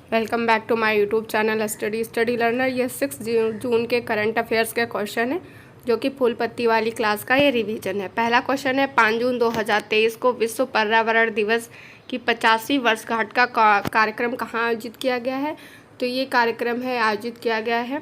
Welcome back to my YouTube channel study learner. ये 6 जून के current affairs के question है जो कि फूल पत्ती वाली क्लास का ये रिवीजन है। पहला क्वेश्चन है 5 जून 2023 को विश्व पर्यावरण दिवस की 85वीं वर्षगांठ का कार्यक्रम कहाँ आयोजित किया गया है। तो ये कार्यक्रम है आयोजित किया गया है,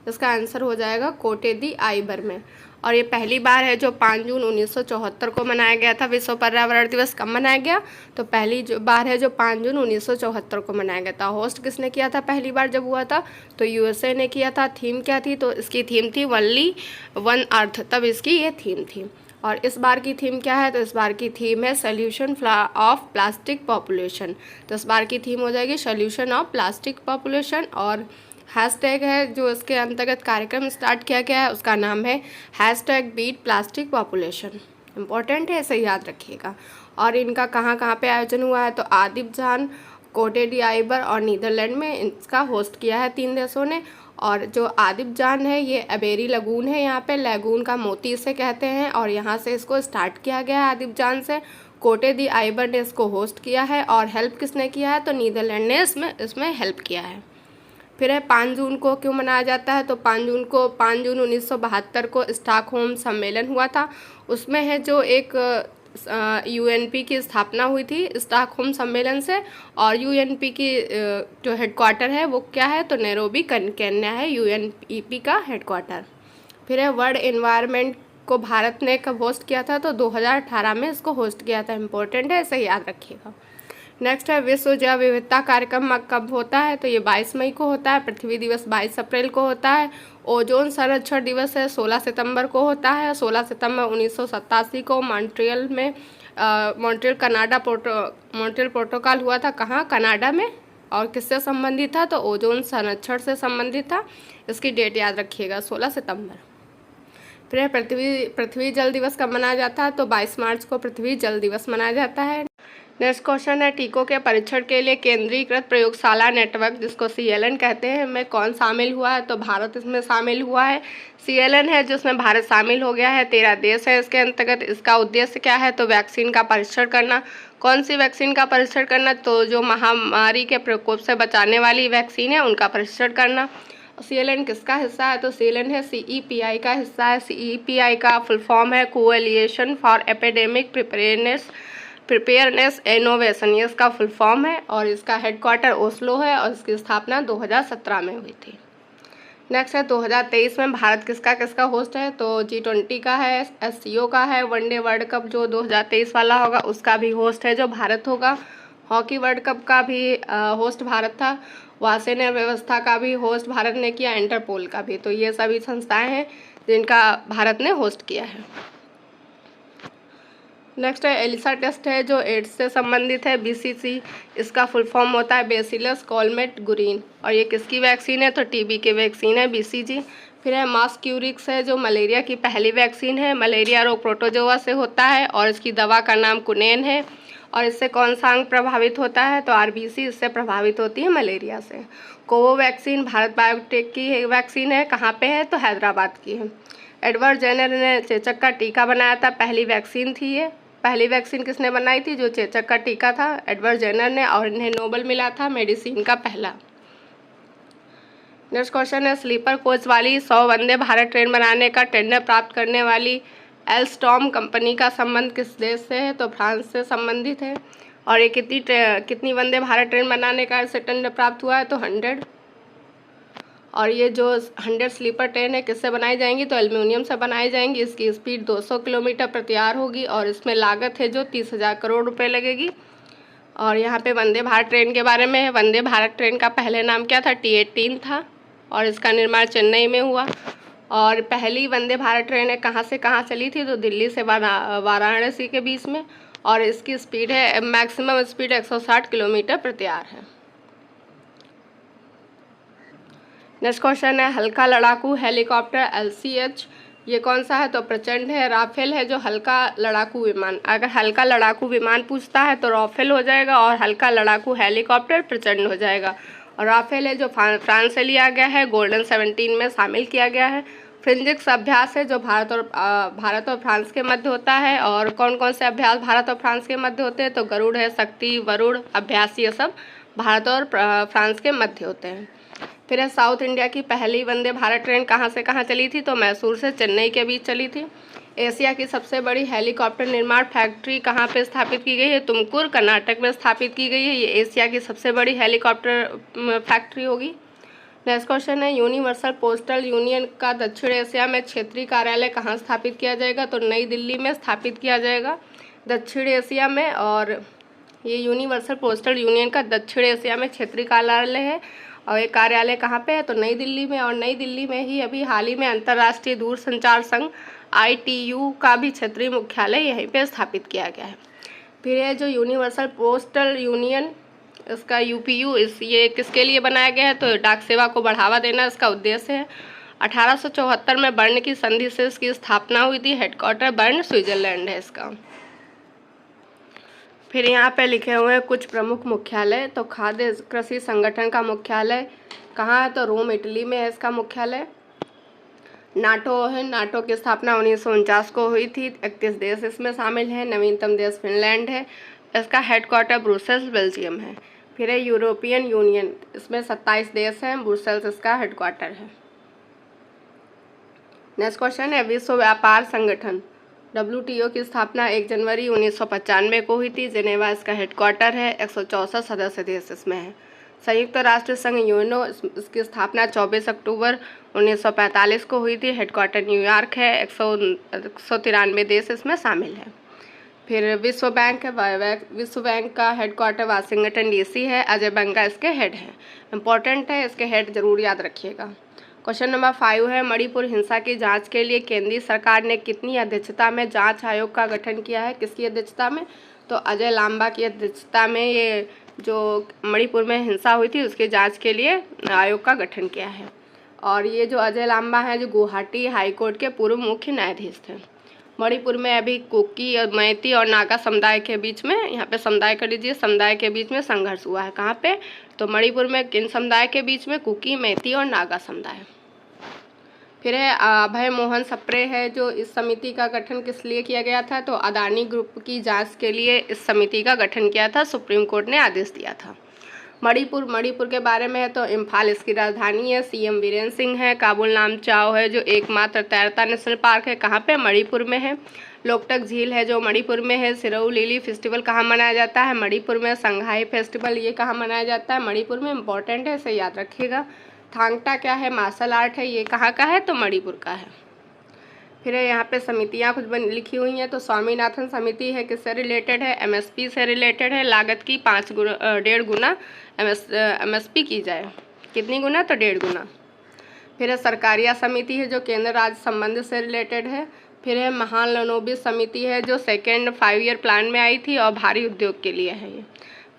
इसका आंसर हो जाएगा कोटे दी आइबर में। और ये पहली बार है जो 5 जून 1974 को मनाया गया था। विश्व पर्यावरण दिवस कब मनाया गया, तो पहली बार है जो 5 जून 1974 को मनाया गया था। होस्ट किसने किया था पहली बार जब हुआ था, तो यूएसए ने किया था। थीम क्या थी, तो इसकी थीम थी ओनली वन अर्थ, तब इसकी ये थीम थी। और इस बार की थीम क्या है, तो इस बार की थीम है सोल्यूशन ऑफ प्लास्टिक पॉपुलेशन। तो इस बार की थीम हो जाएगी सोल्यूशन ऑफ प्लास्टिक पॉपुलेशन। और हैशटैग है जो इसके अंतर्गत कार्यक्रम स्टार्ट किया गया है, उसका नाम है hashtag beat plastic population. Important है, इसे याद रखिएगा। और इनका कहाँ कहाँ पे आयोजन हुआ है, तो आदिबजान, कोटे डी आइबर और नीदरलैंड में इसका होस्ट किया है 3 देशों ने। और जो आदिबजान है ये अबेरी लगून है, यहाँ पे लगून का मोती इसे कहते हैं, और यहाँ से इसको स्टार्ट किया गया है आदिबजान से। कोटे दी आइबर ने इसको होस्ट किया है और हेल्प किसने किया है, तो नीदरलैंड ने इसमें हेल्प किया है। फिर है 5 जून को क्यों मनाया जाता है, तो 5 जून 1972 को स्टॉकहोम सम्मेलन हुआ था। उसमें है जो एक यूएनपी की स्थापना हुई थी स्टॉकहोम सम्मेलन से। और यूएनपी की जो हेडक्वार्टर है वो क्या है, तो नैरोबी केन्या है यूएनईपी का हेडक्वार्टर। फिर है वर्ल्ड एनवायरनमेंट को भारत ने कब होस्ट किया था, तो 2018 में इसको होस्ट किया था। इम्पोर्टेंट है, इसे याद रखिएगा। नेक्स्ट है विश्व जैव विविधता कार्यक्रम कब होता है, तो ये 22 मई को होता है। पृथ्वी दिवस 22 अप्रैल को होता है। ओजोन संरक्षण दिवस है 16 सितंबर को होता है। 16 सितंबर 1987 को मॉन्ट्रियल में मॉन्ट्रियल प्रोटोकॉल हुआ था। कहाँ, कनाडा में। और किससे संबंधित था, तो ओजोन संरक्षण से संबंधित था। इसकी डेट याद रखिएगा, 16 सितंबर। फिर पृथ्वी जल दिवस कब मनाया जाता है, तो 22 मार्च को पृथ्वी जल दिवस मनाया जाता है। नेक्स्ट क्वेश्चन है टीकों के परीक्षण के लिए केंद्रीकृत प्रयोगशाला नेटवर्क, जिसको CLN कहते हैं, में कौन शामिल हुआ है, तो भारत इसमें शामिल हुआ है। CLN है जिसमें भारत शामिल हो गया है। 13 देश है इसके अंतर्गत। इसका उद्देश्य क्या है, तो वैक्सीन का परीक्षण करना। कौन सी वैक्सीन का परीक्षण करना, तो जो महामारी के प्रकोप से बचाने वाली वैक्सीन है उनका परीक्षण करना। CLN किसका हिस्सा है, तो CLN है CEPI का हिस्सा है। CEPI का फुल फॉर्म है coalition for epidemic preparedness innovation, ये इसका फुल फॉर्म है। और इसका हेडक्वार्टर ओस्लो है और इसकी स्थापना 2017 में हुई थी। नेक्स्ट है 2023 में भारत किसका होस्ट है, तो G20 का है, SCO का है। वनडे वर्ल्ड कप जो 2023 वाला होगा उसका भी होस्ट है जो भारत होगा। हॉकी वर्ल्ड कप का भी होस्ट भारत था। वासेन्य व्यवस्था का भी होस्ट भारत ने किया, इंटरपोल का भी। तो ये सभी संस्थाएं हैं जिनका भारत ने होस्ट किया है। नेक्स्ट है एलिसा टेस्ट है जो एड्स से संबंधित है, BCG इसका फुल फॉर्म होता है बेसिलस कॉलमेट गुरीन। और ये किसकी वैक्सीन है, तो TB की वैक्सीन है BCG। फिर है मास्क्यूरिक्स है जो मलेरिया की पहली वैक्सीन है। मलेरिया रोग प्रोटोजोआ से होता है और इसकी दवा का नाम कुनेन है। और इससे कौन सा अंग प्रभावित होता है, तो RBC इससे प्रभावित होती है मलेरिया से। कोवैक्सीन भारत बायोटेक की वैक्सीन है, कहाँ पे है, तो हैदराबाद की है। एडवर्ड जेनर ने चेचक का टीका बनाया था, पहली वैक्सीन थी ये। पहली वैक्सीन किसने बनाई थी, जो चेचक का टीका था, एडवर्ड जेनर ने। और इन्हें नोबेल मिला था मेडिसिन का पहला। नेक्स्ट क्वेश्चन है स्लीपर कोच वाली 100 वंदे भारत ट्रेन बनाने का टेंडर प्राप्त करने वाली एल्स्टॉम कंपनी का संबंध किस देश से है, तो फ्रांस से संबंधित है। और ये कितनी वंदे भारत ट्रेन बनाने का इससे टेंडर प्राप्त हुआ है, तो 100। और ये जो 100 स्लीपर ट्रेन है किससे बनाई जाएंगी, तो एल्युमिनियम से बनाई जाएंगी। इसकी स्पीड 200 किलोमीटर प्रति आवर होगी और इसमें लागत है जो 30,000 करोड़ रुपए लगेगी। और यहाँ पे वंदे भारत ट्रेन के बारे में है। वंदे भारत ट्रेन का पहले नाम क्या था, T18 था और इसका निर्माण चेन्नई में हुआ। और पहली वंदे भारत ट्रेन है कहाँ से कहाँ चली थी, तो दिल्ली से वाराणसी के बीच में। और इसकी स्पीड है, मैक्सिमम स्पीड 160 किलोमीटर प्रति आवर है। नेक्स्ट क्वेश्चन है हल्का लड़ाकू हेलीकॉप्टर LCH ये कौन सा है, तो प्रचंड है। राफेल है जो हल्का लड़ाकू विमान। अगर हल्का लड़ाकू विमान पूछता है तो राफेल हो जाएगा और हल्का लड़ाकू हेलीकॉप्टर प्रचंड हो जाएगा। और राफेल है जो फ्रांस से लिया गया है, गोल्डन 17 में शामिल किया गया है। फिजिक्स अभ्यास है जो भारत और फ्रांस के मध्य होता है। और कौन कौन से अभ्यास भारत और फ्रांस के मध्य होते हैं, तो गरुड़ है, शक्ति, वरुण अभ्यास, ये सब भारत और फ्रांस के मध्य होते हैं। फिर है साउथ इंडिया की पहली वंदे भारत ट्रेन कहाँ से कहाँ चली थी? तो मैसूर से चेन्नई के बीच चली थी। एशिया की सबसे बड़ी हेलीकॉप्टर निर्माण फैक्ट्री कहाँ पे स्थापित की गई है? तुमकुर कर्नाटक में स्थापित की गई है। ये एशिया की सबसे बड़ी हेलीकॉप्टर फैक्ट्री होगी। नेक्स्ट क्वेश्चन है यूनिवर्सल पोस्टल यूनियन का दक्षिण एशिया में क्षेत्रीय कार्यालय कहाँ स्थापित किया जाएगा? तो नई दिल्ली में स्थापित किया जाएगा दक्षिण एशिया में। और ये यूनिवर्सल पोस्टल यूनियन का दक्षिण एशिया में क्षेत्रीय कार्यालय है और ये कार्यालय कहाँ पे है? तो नई दिल्ली में। और नई दिल्ली में ही अभी हाल ही में अंतर्राष्ट्रीय दूरसंचार संघ ITU का भी क्षेत्रीय मुख्यालय यहीं पे स्थापित किया गया है। फिर ये जो यूनिवर्सल पोस्टल यूनियन इसका UPU ये किसके लिए बनाया गया है? तो डाक सेवा को बढ़ावा देना इसका उद्देश्य है। 1874 में बर्न की संधि से इसकी स्थापना हुई थी। हेडक्वार्टर बर्न स्विट्जरलैंड है इसका। फिर यहाँ पे लिखे हुए हैं कुछ प्रमुख मुख्यालय। तो खाद्य कृषि संगठन का मुख्यालय कहाँ है? तो रोम इटली में है इसका मुख्यालय। नाटो है, नाटो की स्थापना 1949 को हुई थी। 31 देश इसमें शामिल हैं। नवीनतम देश फिनलैंड है। इसका हेडक्वार्टर ब्रुसेल्स बेल्जियम है। फिर है यूरोपियन यूनियन, इसमें 27 देश हैं। ब्रुसेल्स इसका हेडक्वार्टर है। नेक्स्ट क्वेश्चन है विश्व व्यापार संगठन WTO की स्थापना 1 जनवरी 1995 को हुई थी। जेनेवा इसका हेडक्वार्टर है। 164 सदस्य देश इसमें है। संयुक्त राष्ट्र संघ यूएनओ इसकी स्थापना 24 अक्टूबर 1945 को हुई थी। हेडक्वार्टर न्यूयॉर्क है। 193 देश इसमें शामिल है। फिर विश्व बैंक है। विश्व बैंक का हेडक्वार्टर वाशिंगटन DC है। अजय बंगा इसके हेड हैं। इंपॉर्टेंट है, इसके हेड जरूर याद रखिएगा। क्वेश्चन नंबर 5 है मणिपुर हिंसा की जांच के लिए केंद्रीय सरकार ने कितनी अध्यक्षता में जांच आयोग का गठन किया है? किसकी अध्यक्षता में? तो अजय लांबा की अध्यक्षता में ये जो मणिपुर में हिंसा हुई थी उसके जांच के लिए आयोग का गठन किया है। और ये जो अजय लांबा है जो गुवाहाटी हाई कोर्ट के पूर्व मुख्य न्यायाधीश थे। मणिपुर में अभी कुकी और मैती और नागा समुदाय के बीच में, यहाँ पे समुदाय कर लीजिए, समुदाय के बीच में संघर्ष हुआ है। कहाँ पे? तो मणिपुर में किन समुदाय के बीच में? कुकी, मैती और नागा समुदाय। फिर है अभय मोहन सप्रे है जो इस समिति का गठन किस लिए किया गया था? तो अदानी ग्रुप की जांच के लिए इस समिति का गठन किया था। सुप्रीम कोर्ट ने आदेश दिया था। मणिपुर के बारे में है तो इम्फाल इसकी राजधानी है। CM बीरेन सिंह है। काबुल नामचाओ है जो एकमात्र तैरता नेशनल पार्क है। कहाँ पे? मणिपुर में है। लोकटक झील है जो मणिपुर में है। सिरोउ लिली फेस्टिवल कहाँ मनाया जाता है? मणिपुर में। संघाई फेस्टिवल ये कहाँ मनाया जाता है? मणिपुर में। इंपॉर्टेंट है, इसे याद रखिएगा। थांगटा क्या है? मार्शल आर्ट है। ये कहाँ का है? तो मणिपुर का है। फिर यहाँ पे समितियाँ कुछ लिखी हुई हैं। तो स्वामीनाथन समिति है किससे रिलेटेड है? MSP से रिलेटेड है। लागत की 1.5 गुना MSP की जाए। कितनी गुना? तो 1.5 गुना। फिर है सरकारिया समिति है जो केंद्र राज्य संबंध से रिलेटेड है। फिर है महालनोबिस समिति है जो 2nd 5 ईयर प्लान में आई थी और भारी उद्योग के लिए है ये।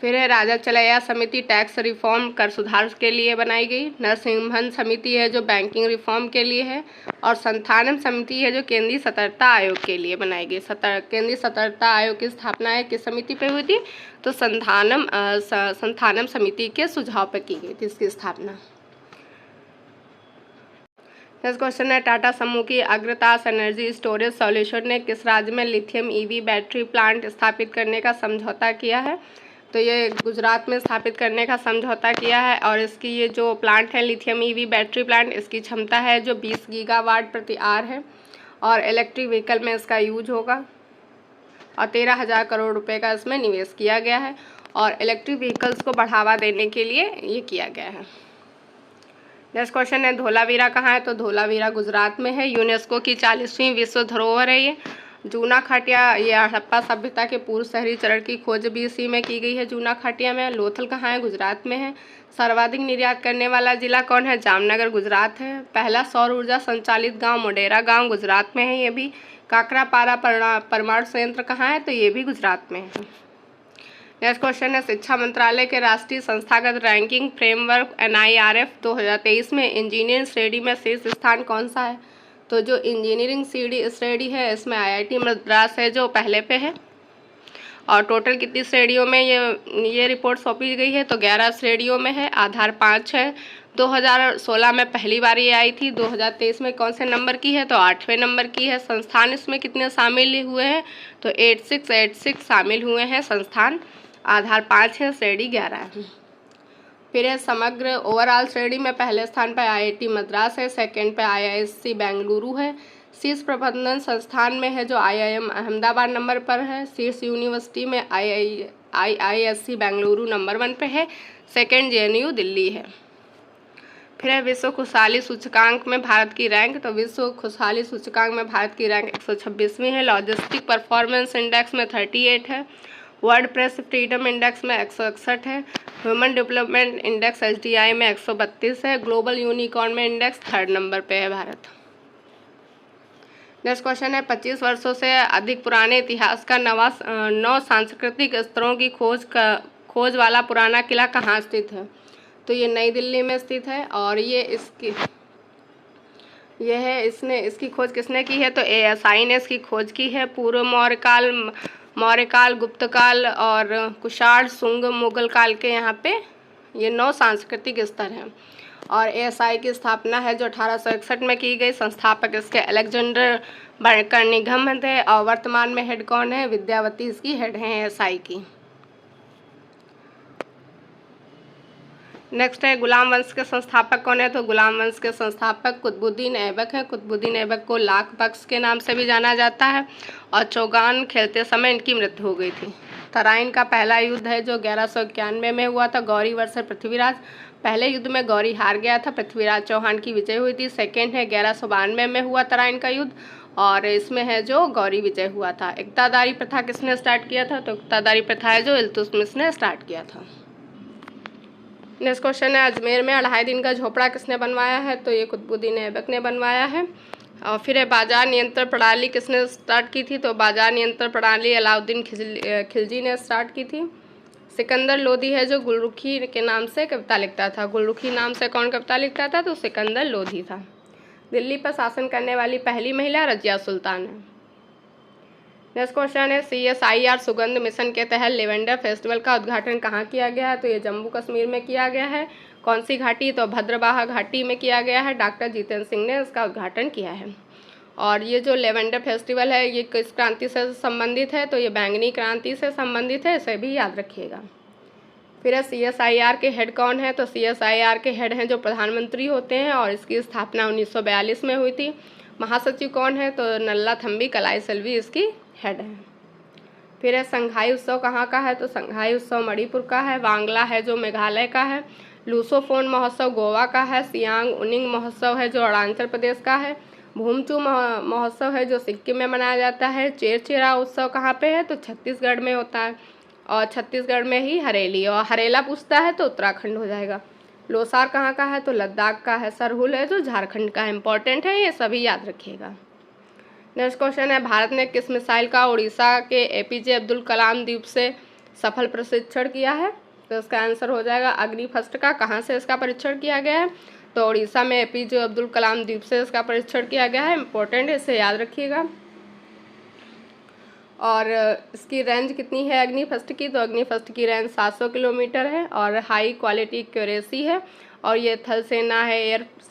फिर है राजा चलैया समिति टैक्स रिफॉर्म कर सुधार के लिए बनाई गई। नरसिम्हन समिति है जो बैंकिंग रिफॉर्म के लिए है। और संथानम समिति है जो केंद्रीय सतर्कता आयोग के लिए बनाई गई। केंद्रीय सतर्कता आयोग की स्थापना है किस समिति पे हुई थी? तो संथानम समिति के सुझाव पर की गई थी इसकी स्थापना। नेक्स्ट क्वेश्चन है टाटा समूह की अग्रतास एनर्जी स्टोरेज सॉल्यूशन ने किस राज्य में लिथियम EV बैटरी प्लांट स्थापित करने का समझौता किया है? तो ये गुजरात में स्थापित करने का समझौता किया है। और इसकी ये जो प्लांट है लिथियम EV बैटरी प्लांट, इसकी क्षमता है जो 20 गीगावाट प्रति आवर है और इलेक्ट्रिक व्हीकल में इसका यूज होगा। और 13,000 करोड़ रुपए का इसमें निवेश किया गया है और इलेक्ट्रिक व्हीकल्स को बढ़ावा देने के लिए ये किया गया है। नेक्स्ट क्वेश्चन है धोलावीरा कहाँ है? तो धोलावीरा गुजरात में है। यूनेस्को की 40वीं विश्व धरोहर है ये। जूना खाटिया ये हड़प्पा सभ्यता के पूर्व शहरी चरण की खोज भी इसी में की गई है। जूना खाटिया में। लोथल कहाँ है? गुजरात में है। सर्वाधिक निर्यात करने वाला जिला कौन है? जामनगर गुजरात है। पहला सौर ऊर्जा संचालित गांव मोडेरा गांव गुजरात में है ये भी। काकरापारा परमाणु संयंत्र कहाँ है? तो ये भी गुजरात में है। नेक्स्ट क्वेश्चन है शिक्षा मंत्रालय के राष्ट्रीय संस्थागत रैंकिंग फ्रेमवर्क NIRF 2023 में इंजीनियरिंग श्रेणी में शीर्ष स्थान कौन सा है? तो जो इंजीनियरिंग श्रेणी है इसमें IIT मद्रास है जो पहले पे है। और टोटल कितनी श्रेणियों में ये रिपोर्ट सौंपी गई है? तो 11 श्रेणियों में है। आधार 5 है। 2016 में पहली बार ये आई थी। 2023 में कौन से नंबर की है? तो 8वें नंबर की है। संस्थान इसमें कितने शामिल हुए हैं? तो 86 शामिल हुए हैं संस्थान। आधार 5 है, श्रेणी 11 है। फिर है समग्र ओवरऑल श्रेणी में पहले स्थान पर IIT मद्रास है, सेकंड पे IISc बेंगलुरु है, शीर्ष प्रबंधन संस्थान में है जो IIM अहमदाबाद नंबर पर है, शीर्ष यूनिवर्सिटी में IISc बेंगलुरु नंबर 1 पे है, सेकंड JNU दिल्ली है। फिर है विश्व खुशहाली सूचकांक में भारत की रैंक, तो विश्व खुशहाली सूचकांक में भारत की रैंक 126वीं है, लॉजिस्टिक परफॉर्मेंस इंडेक्स में 38 है, वर्ल्ड प्रेस फ्रीडम इंडेक्स में 161 है, ह्यूमन डेवलपमेंट इंडेक्स HDI में 132 है, ग्लोबल यूनिकॉर्न में इंडेक्स 3rd नंबर पे है भारत। नेक्स्ट क्वेश्चन है 25 वर्षों से अधिक पुराने इतिहास का 9 सांस्कृतिक स्तरों की खोज वाला पुराना किला कहाँ स्थित है? तो ये नई दिल्ली में स्थित है और इसकी खोज किसने की है? तो ASI ने इसकी खोज की है। पूर्व मौर्यकाल, गुप्त काल और कुषाण, शुंग, मुगल काल के यहाँ पे ये 9 सांस्कृतिक स्तर हैं। और ASI की स्थापना है जो 1861 में की गई। संस्थापक इसके अलेक्जेंडर कर्निघन थे और वर्तमान में हेड कौन है? विद्यावती इसकी हेड हैं ASI की। नेक्स्ट है गुलाम वंश के संस्थापक कौन है? तो गुलाम वंश के संस्थापक कुतुबुद्दीन ऐबक हैं। कुतुबुद्दीन ऐबक को लाख बख्श के नाम से भी जाना जाता है और चौगान खेलते समय इनकी मृत्यु हो गई थी। तराइन का पहला युद्ध है जो 1191 में हुआ था, गौरी वर्सेस पृथ्वीराज। पहले युद्ध में गौरी हार गया था, पृथ्वीराज चौहान की विजय हुई थी। सेकेंड है 1192 में हुआ तराइन का युद्ध और इसमें है जो गौरी विजय हुआ था। इक्तादारी प्रथा किसने स्टार्ट किया था? तो इक्तादारी प्रथा है जो इल्तुतमिश ने स्टार्ट किया था। नेक्स्ट क्वेश्चन है अजमेर में 2.5 दिन का झोपड़ा किसने बनवाया है? तो ये कुतुबुद्दीन ऐबक ने बनवाया है। और फिर है बाजार नियंत्रण प्रणाली किसने स्टार्ट की थी? तो बाजार नियंत्रण प्रणाली अलाउद्दीन खिलजी ने स्टार्ट की थी। सिकंदर लोधी है जो गुलरुखी के नाम से कविता लिखता था। गुलरुखी नाम से कौन कविता लिखता था? तो सिकंदर लोधी था। दिल्ली पर शासन करने वाली पहली महिला रजिया सुल्तान है। नेक्स्ट क्वेश्चन है CSIR सुगंध मिशन के तहत लेवेंडर फेस्टिवल का उद्घाटन कहाँ किया गया है? तो ये जम्मू कश्मीर में किया गया है। कौन सी घाटी? तो भद्रवाह घाटी में किया गया है। डॉक्टर जितेंद्र सिंह ने इसका उद्घाटन किया है। और ये जो लेवेंडर फेस्टिवल है ये किस क्रांति से संबंधित है? तो ये बैंगनी क्रांति से संबंधित है, इसे भी याद रखिएगा। फिर है CSIR के हेड कौन है? तो CSIR के हेड हैं जो प्रधानमंत्री होते हैं और इसकी स्थापना 1942 में हुई थी। महासचिव कौन है? तो नल्लाथम्बी कलाईसेल्वी इसकी हेड है। फिर है संघाई उत्सव कहाँ का है? तो संघाई उत्सव मणिपुर का है। वांगला है जो मेघालय का है। लूसोफोन महोत्सव गोवा का है। सियांग उनिंग महोत्सव है जो अरुणाचल प्रदेश का है। भूमचू महोत्सव है जो सिक्किम में मनाया जाता है। चेरचेरा उत्सव कहाँ पे है? तो छत्तीसगढ़ में होता है और छत्तीसगढ़ में ही हरेली, और हरेला पूछता है तो उत्तराखंड हो जाएगा। लोसार कहाँ का है? तो लद्दाख का है। सरहुल है जो झारखंड का है। इंपॉर्टेंट है, ये सभी याद रखिएगा। नेक्स्ट क्वेश्चन है भारत ने किस मिसाइल का उड़ीसा के APJ अब्दुल कलाम द्वीप से सफल परीक्षण किया है? तो इसका आंसर हो जाएगा अग्नि फर्स्ट का। कहाँ से इसका परीक्षण किया गया है? तो उड़ीसा में APJ अब्दुल कलाम द्वीप से इसका परीक्षण किया गया है। इंपॉर्टेंट है, इसे याद रखिएगा। और इसकी रेंज कितनी है अग्नि फर्स्ट की? तो अग्नि फर्स्ट की रेंज 700 किलोमीटर है और हाई क्वालिटी एक्यूरेसी है। और ये थल सेना है,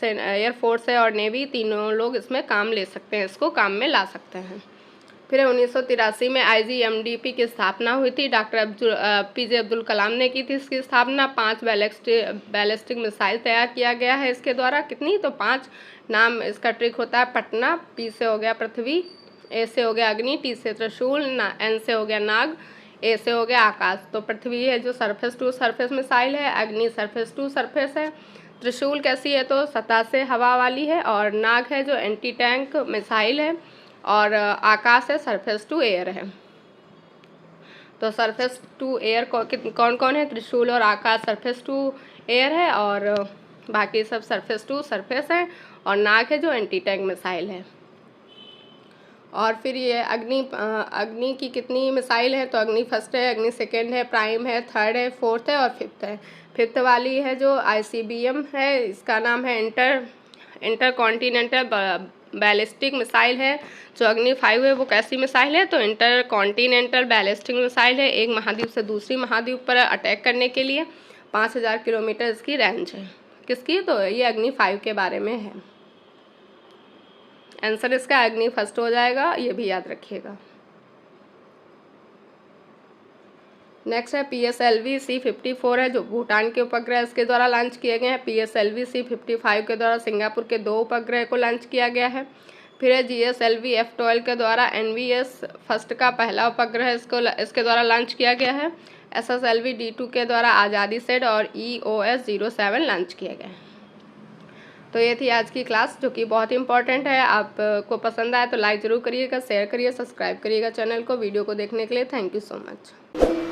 एयरफोर्स है और नेवी, तीनों लोग इसमें काम ले सकते हैं, इसको काम में ला सकते हैं। फिर 1983 में IGMDP की स्थापना हुई थी। डॉक्टर APJ अब्दुल कलाम ने की थी इसकी स्थापना। 5 बैलिस्टिक मिसाइल तैयार किया गया है इसके द्वारा। कितनी? तो 5। नाम इसका ट्रिक होता है पटना, P से हो गया पृथ्वी, A से हो गया अग्नि, T से त्रिशूल, N से हो गया नाग, A से हो गया आकाश। तो पृथ्वी है जो सरफेस टू सरफेस मिसाइल है, अग्नि सरफेस टू सरफेस है, त्रिशूल कैसी है? तो सतह से हवा वाली है, और नाग है जो एंटी टैंक मिसाइल है, और आकाश है सरफेस टू एयर है। तो सरफेस टू एयर कौन कौन है? त्रिशूल और आकाश सरफेस टू एयर है और बाकी सब सरफेस टू सरफेस है, और नाग है जो एंटी टैंक मिसाइल है। और फिर ये अग्नि की कितनी मिसाइल है? तो अग्नि फर्स्ट है, अग्नि सेकेंड है, प्राइम है, थर्ड है, फोर्थ है और फिफ्थ है। फिफ्थ वाली है जो ICBM है, इसका नाम है इंटर कॉन्टिनेंटल बैलिस्टिक मिसाइल है। जो अग्नि 5 है वो कैसी मिसाइल है? तो इंटर कॉन्टिनेंटल बैलिस्टिक मिसाइल है। एक महाद्वीप से दूसरी महाद्वीप पर अटैक करने के लिए 5000 किलोमीटर इसकी रेंज है। किसकी? तो ये अग्नि 5 के बारे में है। आंसर इसका अग्नि फर्स्ट हो जाएगा, ये भी याद रखिएगा। नेक्स्ट है PSLV C-54 है जो भूटान के उपग्रह इसके द्वारा लॉन्च किए गए हैं। PSLV C-55 के द्वारा सिंगापुर के 2 उपग्रह को लॉन्च किया गया है। फिर है GSLV F-12 के द्वारा NVS फर्स्ट का पहला उपग्रह इसके द्वारा लॉन्च किया गया है। SSLV D2 के द्वारा आज़ादी सेट और EOS-07 लॉन्च किए गए हैं। तो ये थी आज की क्लास जो कि बहुत इंपॉर्टेंट है। आपको पसंद आए तो लाइक ज़रूर करिएगा, शेयर करिए, सब्सक्राइब करिएगा चैनल को। वीडियो को देखने के लिए थैंक यू सो मच।